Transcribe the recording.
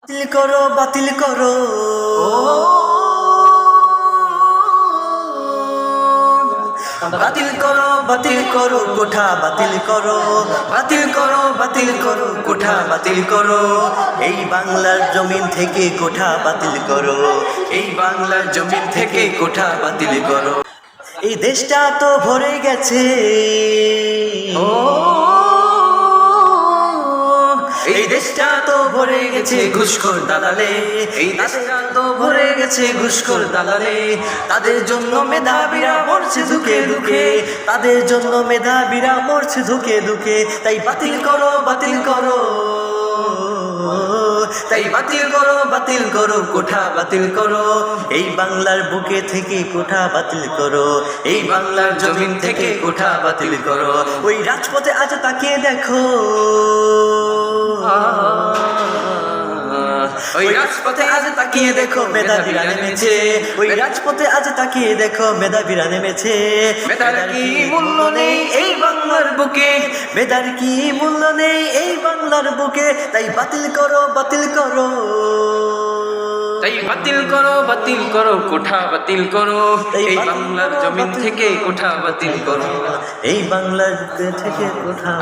বাতিল করো, বাতিল করো, বাতিল করো, বাতিল করো, কোঠা বাতিল করো, বাতিল করো, বাতিল করো, কোঠা বাতিল করো। এই বাংলার জমিন থেকে কোঠা বাতিল করো, এই বাংলার জমিন থেকে কোঠা বাতিল করো। এই দেশটা তো ভরে গেছে, এই দেশটা তো ভরে গেছে ঘুষখোর দালালে, এই দেশটা তো ভরে গেছে ঘুষখোর দালালে। তাদের জন্য মেধাবীরা মরছে ধুকে ধুকে, তাদের জন্য মেধাবীরা মরছে ধুকে ধুকে। তাই বাতিল করো, বাতিল করো, তাই বাতিল করো, বাতিল করো, কোঠা বাতিল করো। এই বাংলার বুকে থেকে কোঠা বাতিল করো, এই বাংলার জমিন থেকে কোঠা বাতিল করো। ওই রাজপথে আজ তাকিয়ে দেখো, ওই রাজপথে আজ তাকিয়ে দেখো মেধাবীরা নেমেছে, ওই রাজপথে আজ তাকিয়ে দেখো মেধাবীরা নেমেছে। মেধার কি মূল্য নেই এই বাংলার বুকে, মেধার কি মূল্য নেই এই বাংলার বুকে। তাই বাতিল করো, বাতিল করো, তাই বাতিল করো, বাতিল করো, কোঠা বাতিল করো। এই বাংলার জমিন থেকে কোঠা বাতিল করো, এই বাংলার থেকে কোঠা।